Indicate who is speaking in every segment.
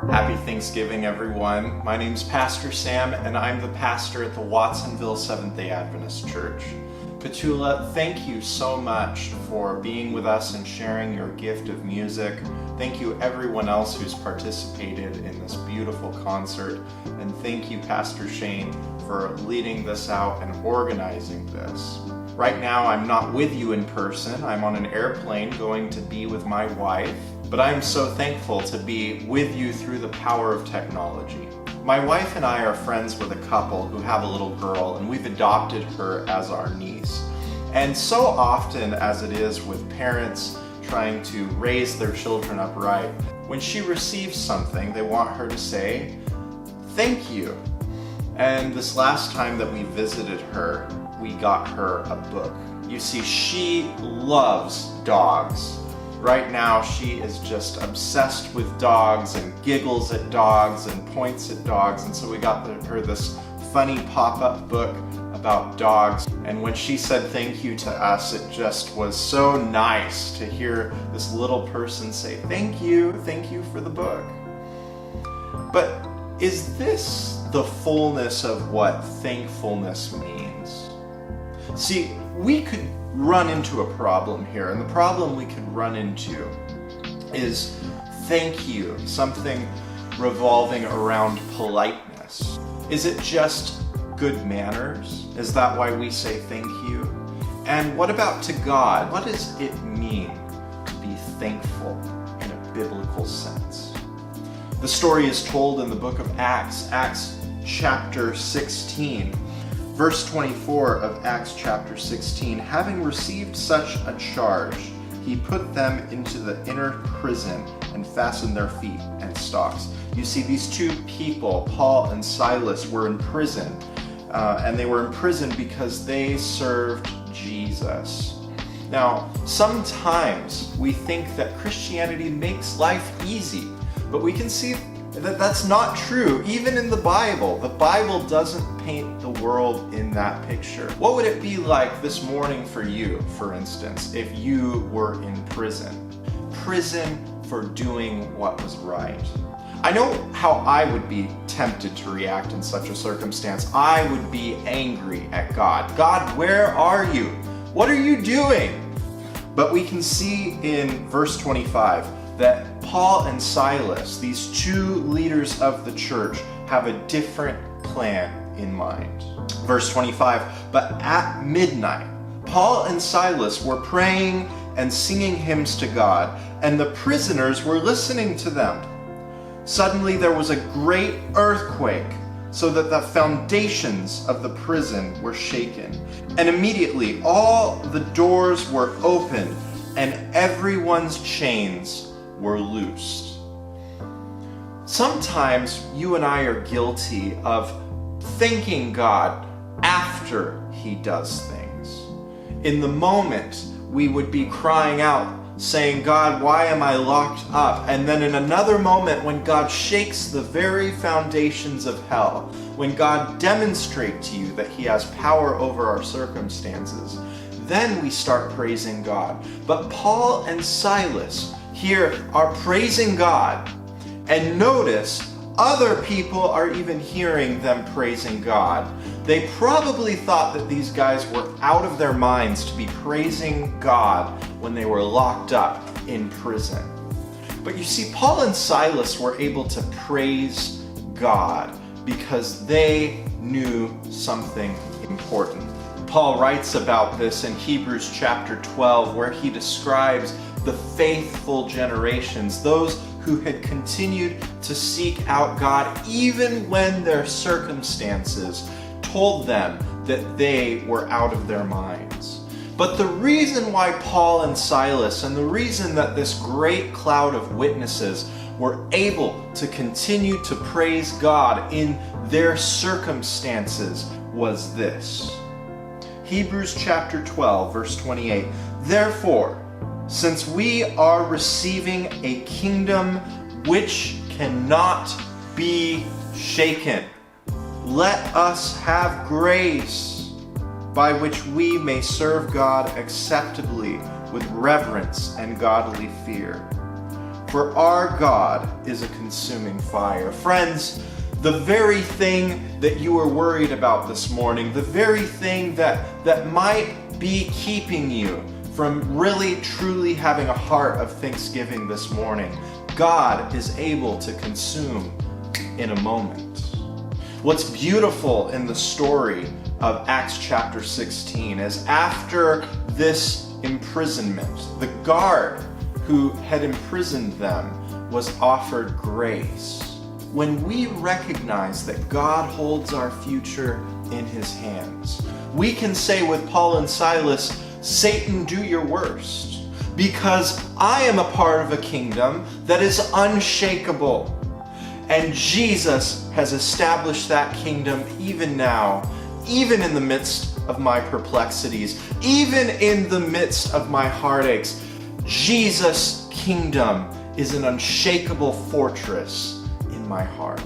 Speaker 1: Happy Thanksgiving, everyone. My name's Pastor Sam, and I'm the pastor at the Watsonville Seventh-day Adventist Church. Petula, thank you so much for being with us and sharing your gift of music. Thank you everyone else who's participated in this beautiful concert. And thank you, Pastor Shane, for leading this out and organizing this. Right now, I'm not with you in person. I'm on an airplane going to be with my wife. But I'm so thankful to be with you through the power of technology. My wife and I are friends with a couple who have a little girl, and we've adopted her as our niece. And so often, as it is with parents trying to raise their children up right, when she receives something, they want her to say, "Thank you." And this last time that we visited her, we got her a book. You see, she loves dogs. Right now, she is just obsessed with dogs and giggles at dogs and points at dogs. And so we got her this funny pop-up book about dogs. And when she said thank you to us, it just was so nice to hear this little person say, thank you for the book. But is this the fullness of what thankfulness means? See, we could run into a problem here, and the problem we could run into is thank you, something revolving around politeness. Is it just good manners? Is that why we say thank you? And what about to God? What does it mean to be thankful in a biblical sense? The story is told in the book of Acts, Acts chapter 16. Verse 24 of Acts chapter 16, having received such a charge, he put them into the inner prison and fastened their feet and stocks. You see, these two people, Paul and Silas, were in prison, and they were in prison because they served Jesus. Now, sometimes we think that Christianity makes life easy, but we can see that that's not true. Even in the Bible doesn't paint the world in that picture. What would it be like this morning for you, for instance, if you were in prison? Prison for doing what was right. I know how I would be tempted to react in such a circumstance. I would be angry at God. God, where are you? What are you doing? But we can see in verse 25 that Paul and Silas, these two leaders of the church, have a different plan in mind. Verse 25, but at midnight, Paul and Silas were praying and singing hymns to God, and the prisoners were listening to them. Suddenly there was a great earthquake, so that the foundations of the prison were shaken. And immediately all the doors were opened, and everyone's chains were loosed. Sometimes you and I are guilty of thanking God after He does things. In the moment, we would be crying out, saying, God, why am I locked up? And then in another moment, when God shakes the very foundations of hell, when God demonstrates to you that He has power over our circumstances, then we start praising God. But Paul and Silas here are praising God, and notice other people are even hearing them praising God. They probably thought that these guys were out of their minds to be praising God when they were locked up in prison. But you see, Paul and Silas were able to praise God because they knew something important. Paul writes about this in Hebrews chapter 12, where he describes the faithful generations, those who had continued to seek out God even when their circumstances told them that they were out of their minds. But the reason why Paul and Silas, and the reason that this great cloud of witnesses were able to continue to praise God in their circumstances was this. Hebrews chapter 12, verse 28. Therefore, since we are receiving a kingdom which cannot be shaken, let us have grace by which we may serve God acceptably with reverence and godly fear. for our God is a consuming fire. Friends, the very thing that you are worried about this morning, the very thing that might be keeping you from really truly having a heart of thanksgiving this morning, God is able to consume in a moment. What's beautiful in the story of Acts chapter 16 is after this imprisonment, the guard who had imprisoned them was offered grace. When we recognize that God holds our future in his hands, we can say with Paul and Silas, Satan, do your worst, because I am a part of a kingdom that is unshakable. And Jesus has established that kingdom even now, even in the midst of my perplexities, even in the midst of my heartaches. Jesus' kingdom is an unshakable fortress in my heart.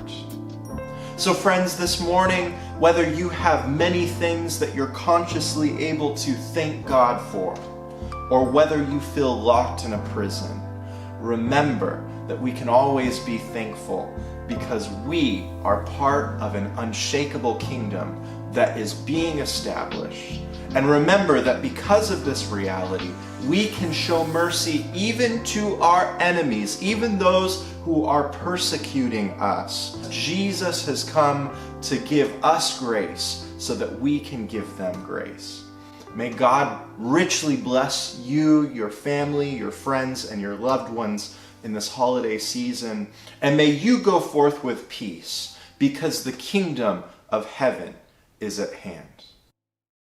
Speaker 1: So friends, this morning, whether you have many things that you're consciously able to thank God for, or whether you feel locked in a prison, remember that we can always be thankful because we are part of an unshakable kingdom that is being established. And remember that because of this reality, we can show mercy even to our enemies, even those who are persecuting us. Jesus has come to give us grace so that we can give them grace. May God richly bless you, your family, your friends, and your loved ones in this holiday season. And may you go forth with peace, because the kingdom of heaven is at hand.